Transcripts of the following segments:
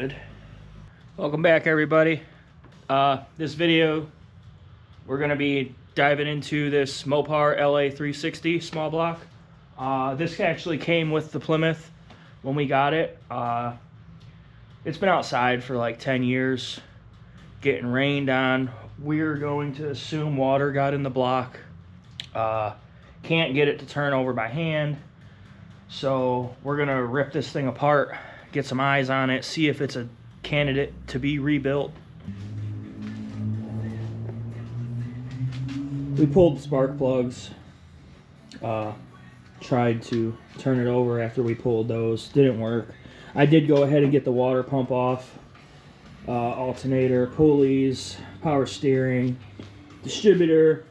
good. Welcome back, everybody. This video, we're going to be diving into this Mopar LA360 small block. This actually came with the Plymouth when we got it. It's been outside for like 10 years, getting rained on. We're going to assume water got in the block. Can't get it to turn over by hand. So we're going to rip this thing apart, get some eyes on it, see if it's a candidate to be rebuilt. We pulled the spark plugs, tried to turn it over after we pulled those, didn't work. I did go ahead and get the water pump off, alternator, pulleys, power steering, distributor,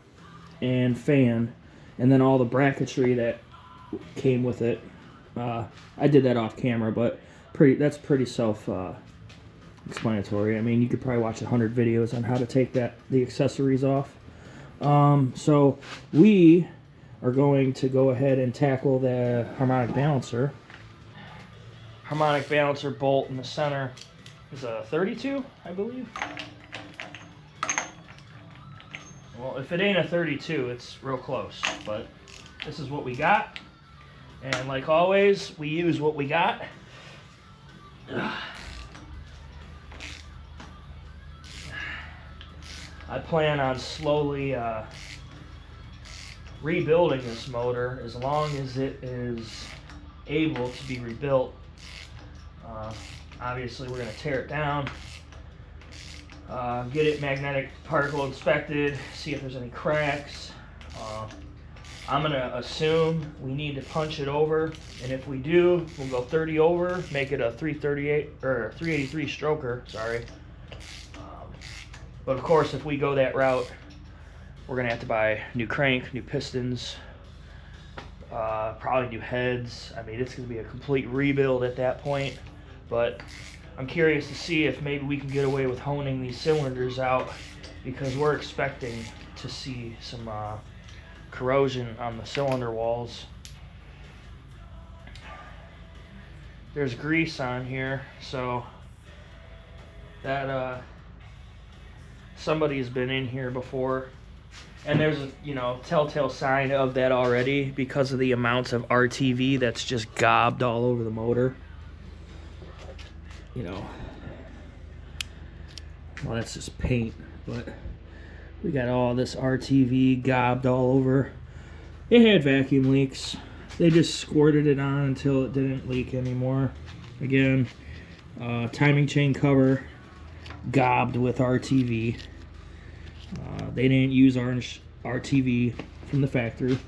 and fan, and then all the bracketry that came with it. I did that off camera, but that's pretty self-explanatory. I mean, you could probably watch 100 videos on how to take the accessories off. So we are going to go ahead and tackle the harmonic balancer. Harmonic balancer bolt in the center is a 32, I believe. Well, if it ain't a 32, it's real close, but this is what we got. And like always, we use what we got. I plan on slowly rebuilding this motor as long as it is able to be rebuilt. Obviously, we're going to tear it down, get it magnetic particle inspected, see if there's any cracks. I'm going to assume we need to punch it over, and if we do, we'll go 30 over, make it a 338 or 383 stroker, sorry. But of course, if we go that route, we're going to have to buy new crank, new pistons, probably new heads. I mean, it's going to be a complete rebuild at that point. But I'm curious to see if maybe we can get away with honing these cylinders out, because we're expecting to see some corrosion on the cylinder walls. There's grease on here, so that somebody's been in here before, and there's a telltale sign of that already because of the amounts of RTV that's just gobbed all over the motor. Well, that's just paint, but we got all this RTV gobbed all over. It had vacuum leaks. They just squirted it on until it didn't leak anymore. Again, timing chain cover gobbed with RTV. They didn't use orange RTV from the factory.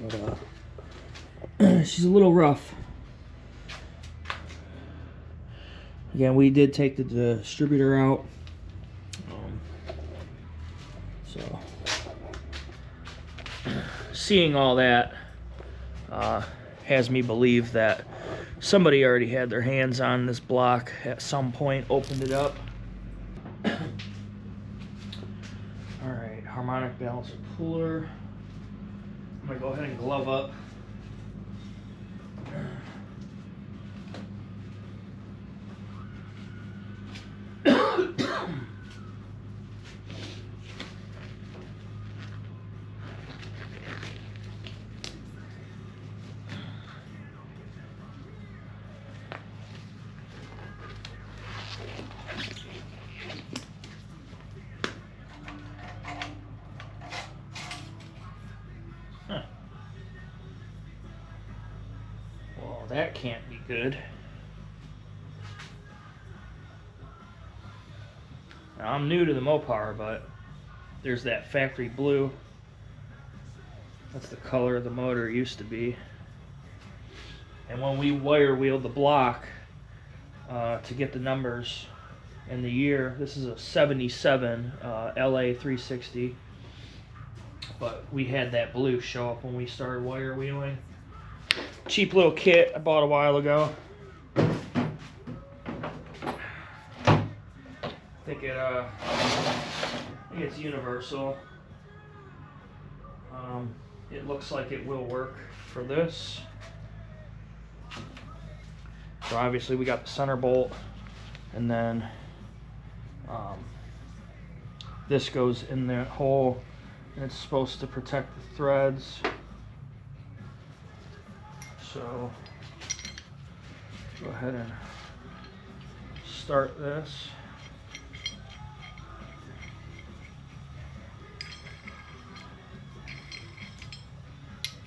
But, she's a little rough. Again, we did take the distributor out. So, seeing all that has me believe that somebody already had their hands on this block at some point, opened it up. Alright, harmonic balancer cooler. I'm going to go ahead and glove up. Well, that can't be good. Now, I'm new to the Mopar, but there's that factory blue. That's the color the motor used to be. And when we wire wheeled the block to get the numbers and the year, this is a 77 LA360. But we had that blue show up when we started wire wheeling. Cheap little kit I bought a while ago. I think it's universal. It looks like it will work for this. So obviously we got the center bolt, and then this goes in that hole, and it's supposed to protect the threads. So go ahead and start this.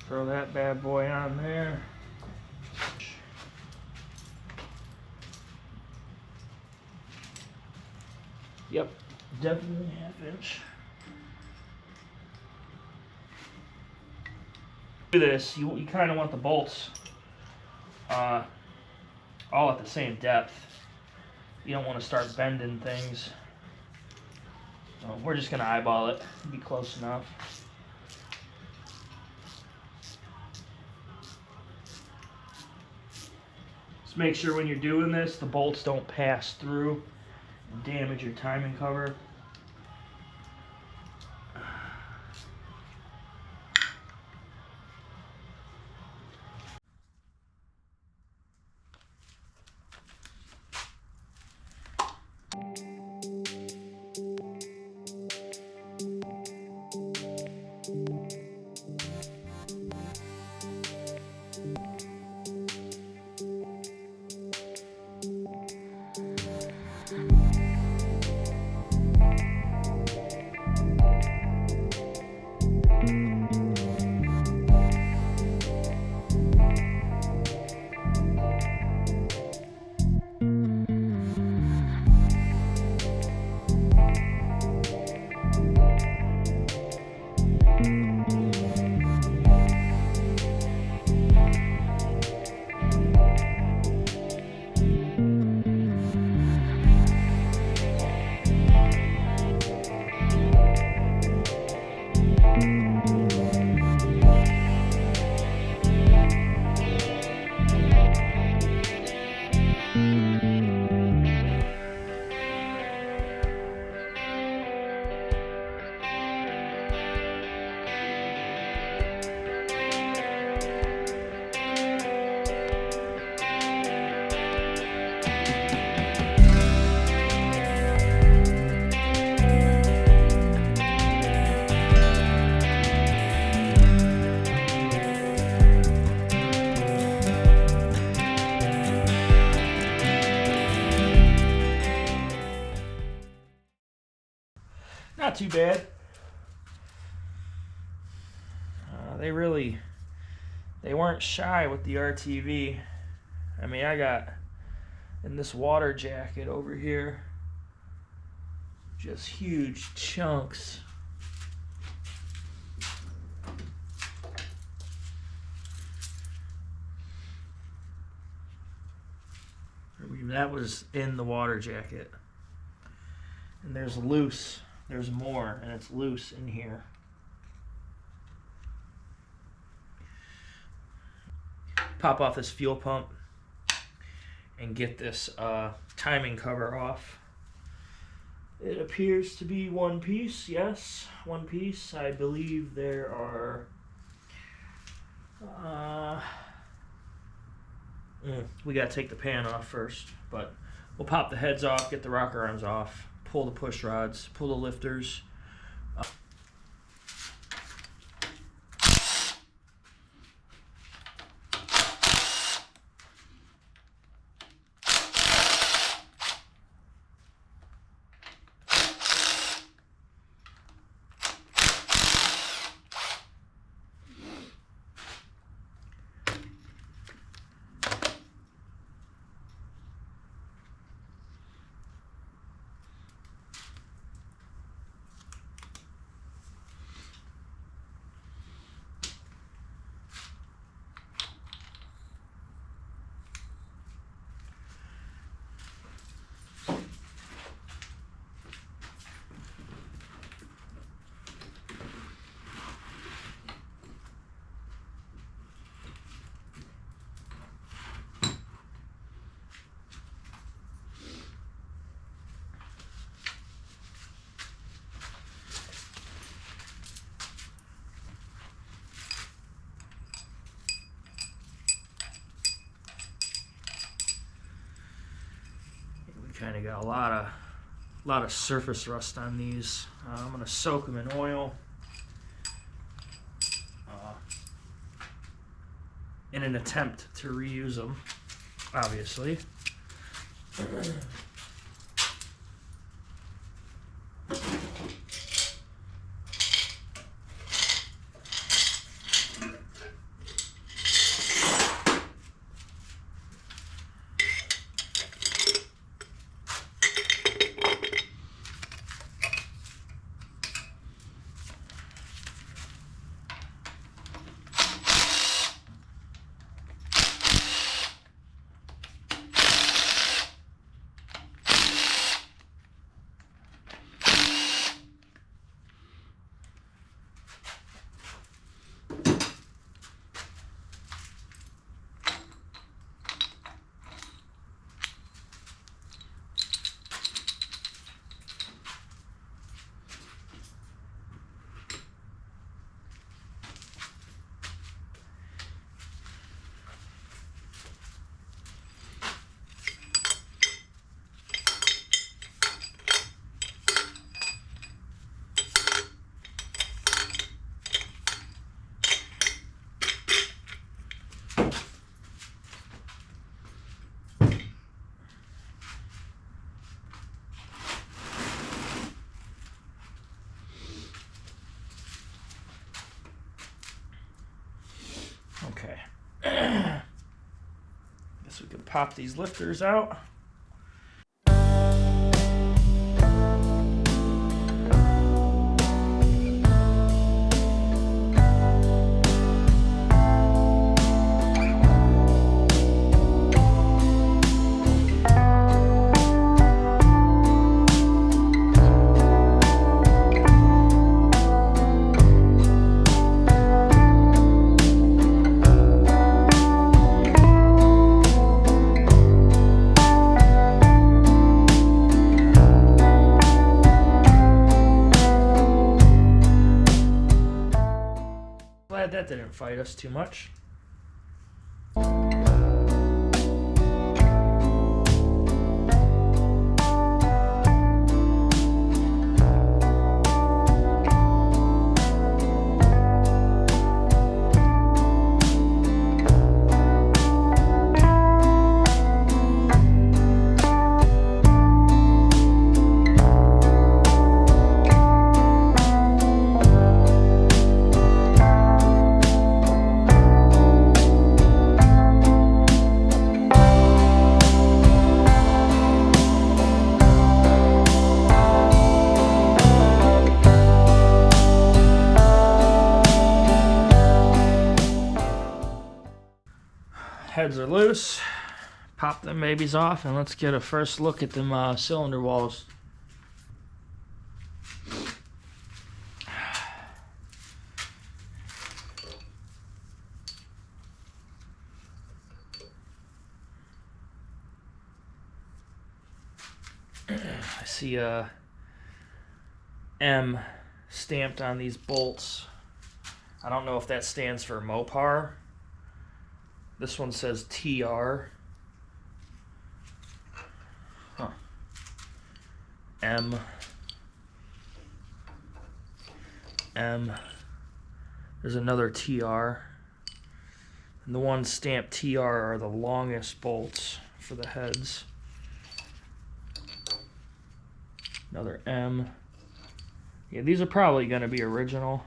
Throw that bad boy on there. Yep, definitely 1/2 inch. Do this, you kind of want the bolts all at the same depth. You don't want to start bending things. So we're just gonna eyeball it, be close enough. Just make sure when you're doing this, the bolts don't pass through and damage your timing cover. Not too bad. They weren't shy with the RTV. I mean, I got in this water jacket over here, just huge chunks. That was in the water jacket. And there's more, and it's loose in here. Pop off this fuel pump and get this timing cover off. It appears to be one piece. Yes, one piece. I believe there are we gotta take the pan off first, but we'll pop the heads off, get the rocker arms off, pull the push rods, pull the lifters. kind of got a lot of surface rust on these. I'm going to soak them in oil in an attempt to reuse them, obviously. Okay. Guess we can pop these lifters out. Glad that didn't fight us too much. Heads are loose. Pop them babies off and let's get a first look at them cylinder walls. I see a M stamped on these bolts. I don't know if that stands for Mopar. This one says TR. Huh. M. There's another TR. And the ones stamped TR are the longest bolts for the heads. Another M. Yeah, these are probably going to be original.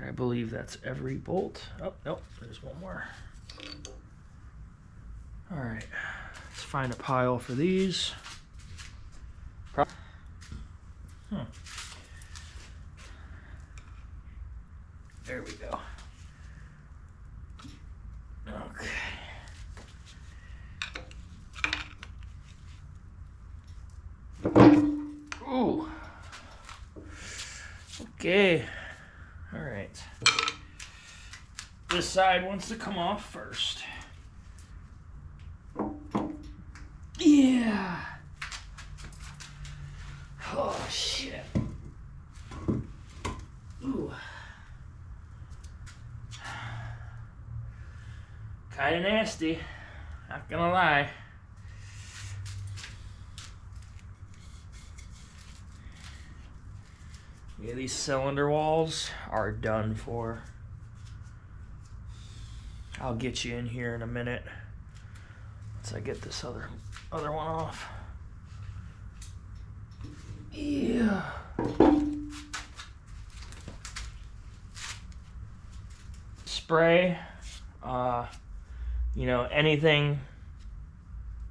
I believe that's every bolt. Oh, nope, there's one more. All right, let's find a pile for these. There we go. Okay. Ooh. Okay. All right. This side wants to come off first. Yeah. Oh, shit. Ooh. Kind of nasty, not gonna lie. Yeah, these cylinder walls are done for. I'll get you in here in a minute once I get this other one off. Yeah. Spray, you know, anything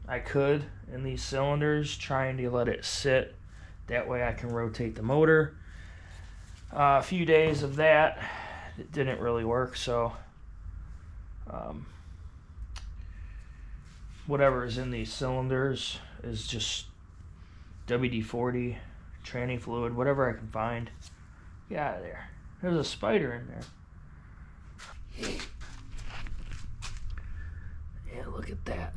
I could in these cylinders, trying to let it sit. That way I can rotate the motor. A few days of that, it didn't really work, so whatever is in these cylinders is just WD-40, tranny fluid, whatever I can find. Get out of there. There's a spider in there. Yeah, look at that.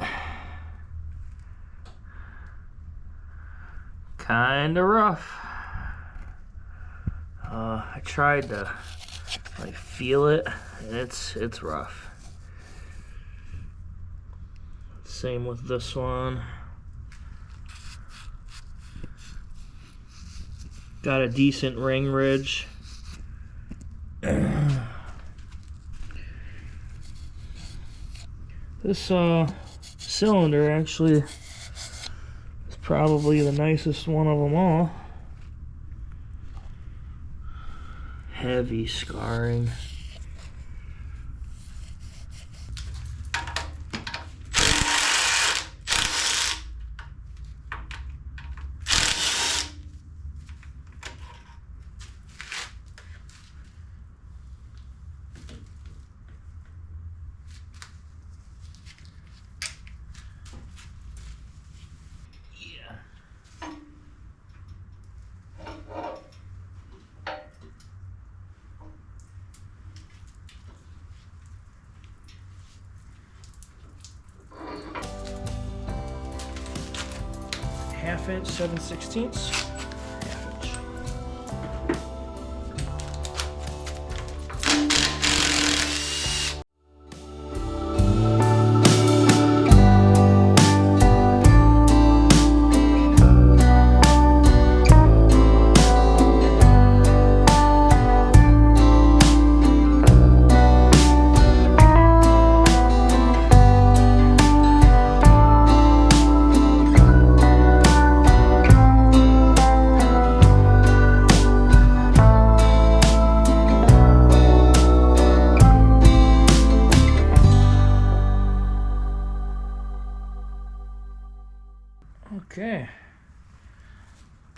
Kinda rough. I tried to like feel it, and it's rough. Same with this one. Got a decent ring ridge. This cylinder actually is probably the nicest one of them all. Heavy scarring. Half-inch 7/16. Half-inch. Okay,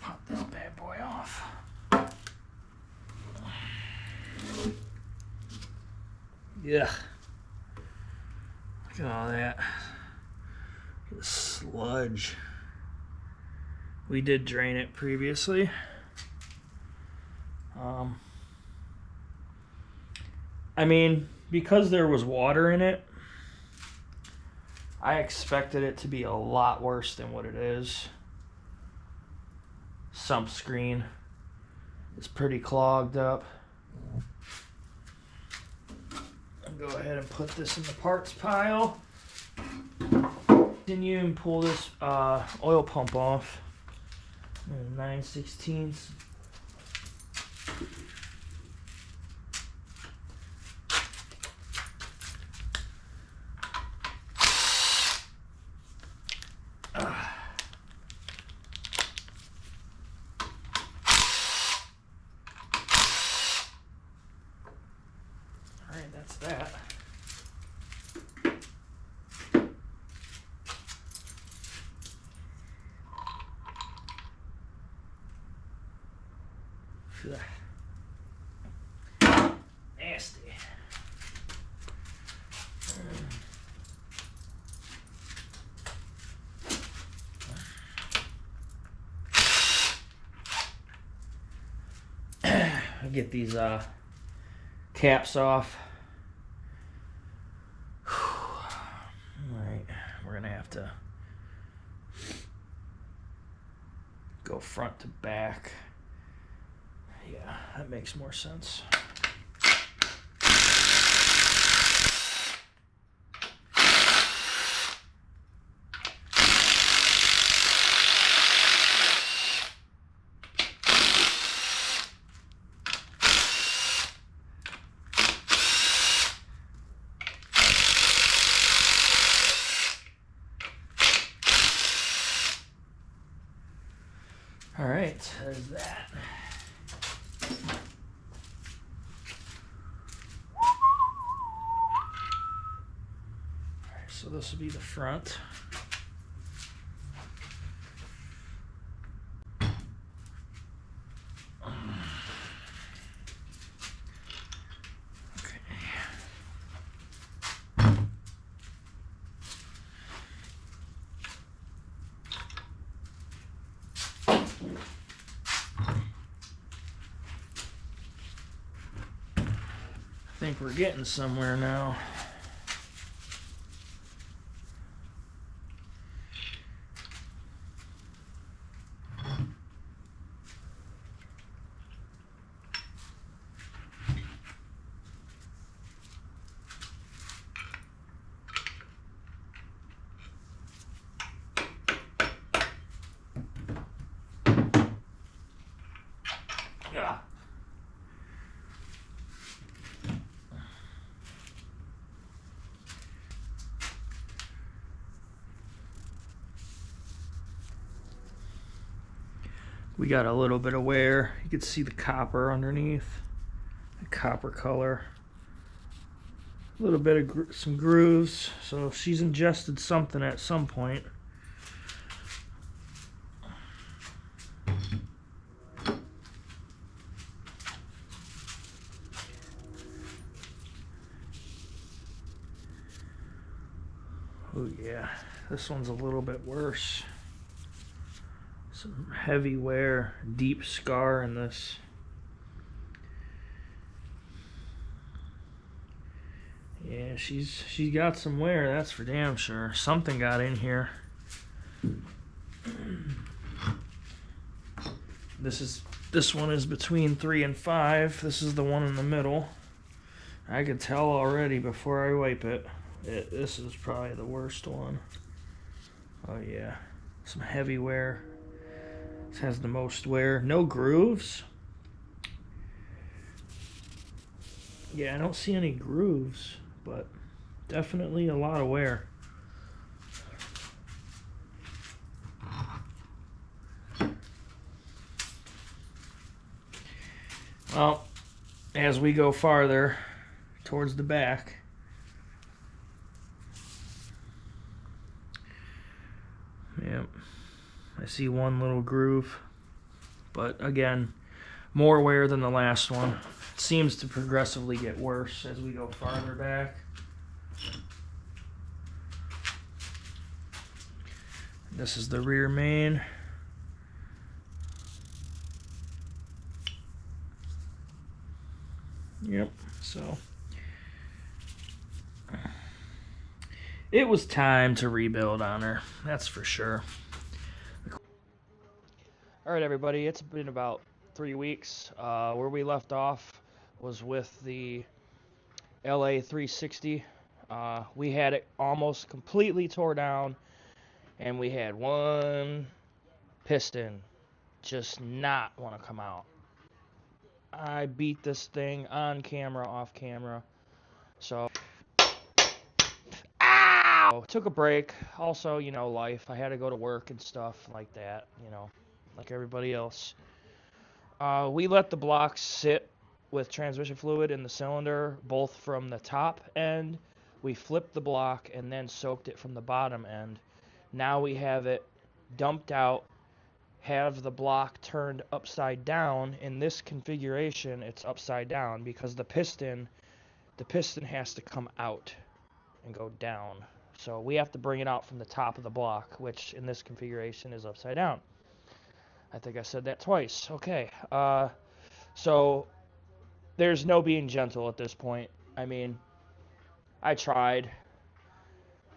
pop this bad boy off. Yeah, look at all that. Look at the sludge. We did drain it previously. I mean, because there was water in it, I expected it to be a lot worse than what it is. Sump screen is pretty clogged up. I'll go ahead and put this in the parts pile. Continue and pull this oil pump off. 9/16. Alright, that's that. Nasty. I'll get these caps off. Alright, we're gonna have to go front to back. Yeah, that makes more sense. this will be the front. I think we're getting somewhere now. Yeah. We got a little bit of wear. You can see the copper underneath, the copper color. A little bit of some grooves, so she's ingested something at some point. Oh yeah, this one's a little bit worse. Some heavy wear, deep scar in this. Yeah, she's got some wear, that's for damn sure. Something got in here. This one is between 3 and 5. This is the one in the middle. I could tell already before I wipe it. This is probably the worst one. Oh yeah, some heavy wear. This has the most wear. No grooves. Yeah, I don't see any grooves, but definitely a lot of wear. Well, as we go farther towards the back, yep, I see one little groove, but again, more wear than the last one. It seems to progressively get worse as we go farther back. This is the rear main. Yep, so it was time to rebuild on her, that's for sure. Alright everybody, it's been about 3 weeks. Where we left off was with the LA 360. We had it almost completely tore down, and we had one piston just not want to come out. I beat this thing on camera, off camera. So, ow! Took a break. Also, you know, life. I had to go to work and stuff like that, you know, like everybody else. We let the blocks sit with transmission fluid in the cylinder, both from the top end. We flipped the block and then soaked it from the bottom end. Now we have it dumped out, have the block turned upside down. In this configuration, it's upside down because the piston has to come out and go down. So we have to bring it out from the top of the block, which in this configuration is upside down. I think I said that twice. Okay. So there's no being gentle at this point. I mean, I tried.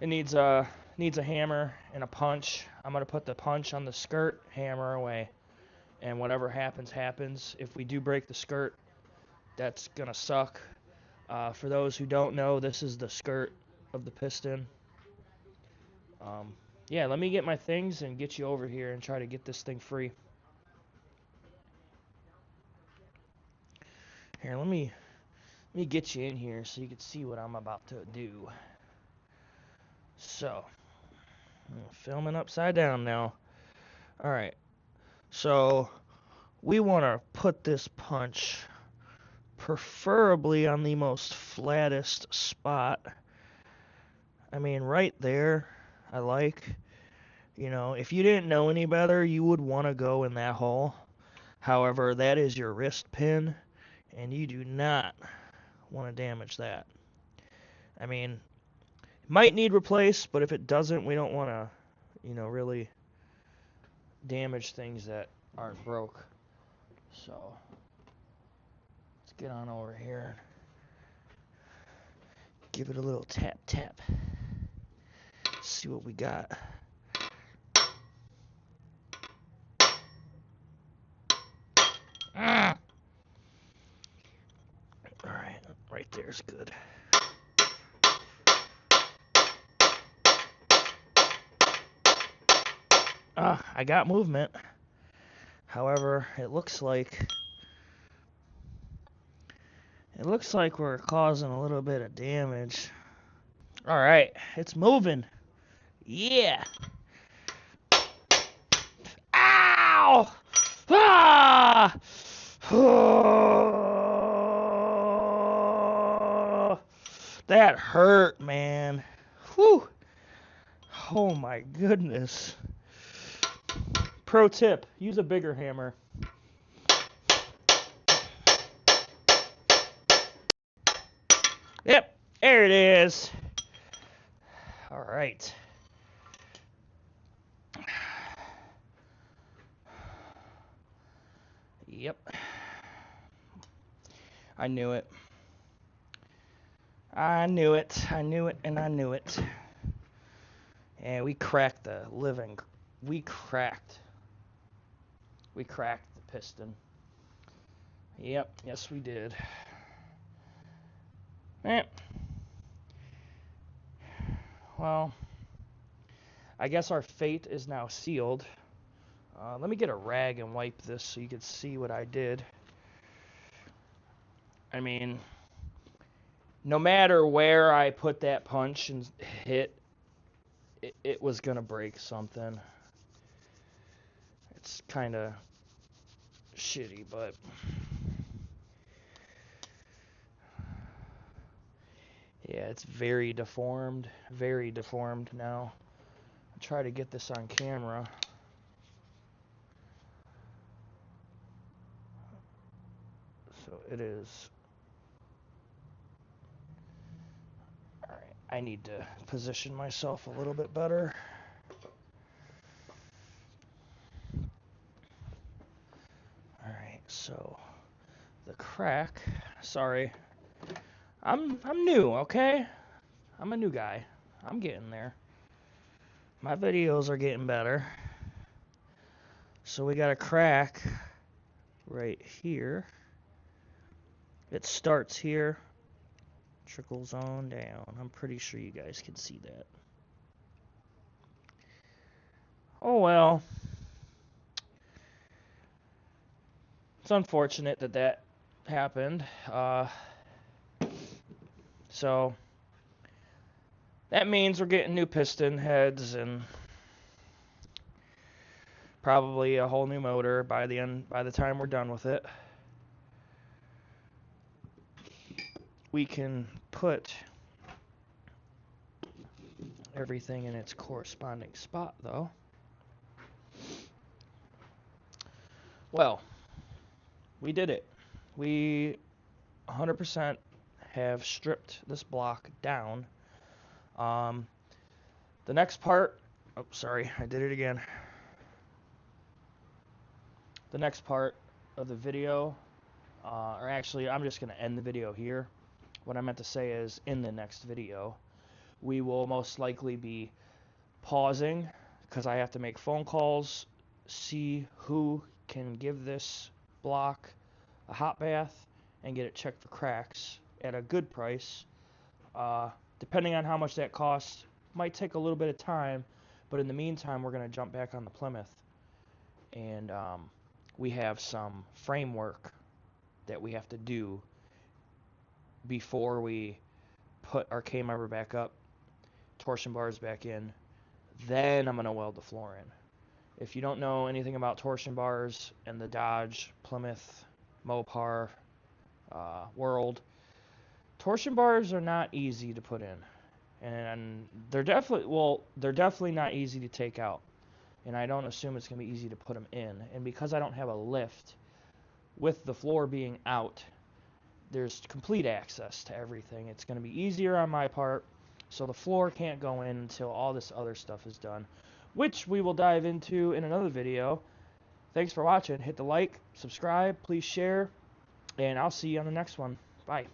It needs a hammer and a punch. I'm going to put the punch on the skirt, hammer away. And whatever happens, happens. If we do break the skirt, that's going to suck. For those who don't know, this is the skirt of the piston. Yeah, let me get my things and get you over here and try to get this thing free. Here, let me get you in here so you can see what I'm about to do. So, I'm filming upside down now. Alright, so we want to put this punch preferably on the most flattest spot. I mean, right there, I like. You know, if you didn't know any better, you would want to go in that hole. However, that is your wrist pin, and you do not want to damage that. I mean, it might need replaced, but if it doesn't, we don't want to, really damage things that aren't broke. So, let's get on over here. Give it a little tap tap. See what we got. Ah! Alright, right there's good. I got movement. However, it looks like we're causing a little bit of damage. Alright, it's moving. Yeah! Ow! Ah! Oh, that hurt, man. Whew. Oh my goodness. Pro tip, use a bigger hammer. Yep, there it is. All right. Yep. I knew it. I knew it. I knew it and I knew it. And we cracked the living. We cracked the piston. Yep, yes we did. Well, I guess our fate is now sealed. Let me get a rag and wipe this so you can see what I did. I mean, no matter where I put that punch and hit, it was going to break something. It's kind of shitty, but yeah, it's very deformed now. I'll try to get this on camera. So it is. Alright, I need to position myself a little bit better. Alright, so the crack, sorry. I'm new, okay? I'm a new guy. I'm getting there. My videos are getting better. So we got a crack right here. It starts here, trickles on down. I'm pretty sure you guys can see that. Oh well. It's unfortunate that happened. So that means we're getting new piston heads and probably a whole new motor by the time we're done with it. We can put everything in its corresponding spot though. Well, we did it. We 100% have stripped this block down. The next part, oh sorry, I did it again. The next part of the video, or actually I'm just going to end the video here. What I meant to say is in the next video, we will most likely be pausing because I have to make phone calls, see who can give this block a hot bath and get it checked for cracks at a good price. Depending on how much that costs, might take a little bit of time, but in the meantime, we're going to jump back on the Plymouth, and we have some framework that we have to do before we put our K-member back up, torsion bars back in, then I'm going to weld the floor in. If you don't know anything about torsion bars and the Dodge, Plymouth, Mopar world, torsion bars are not easy to put in. and they're definitely not easy to take out, and I don't assume it's going to be easy to put them in. And because I don't have a lift, with the floor being out, there's complete access to everything. It's going to be easier on my part, so the floor can't go in until all this other stuff is done, which we will dive into in another video. Thanks for watching. Hit the like, subscribe, please share, and I'll see you on the next one. Bye.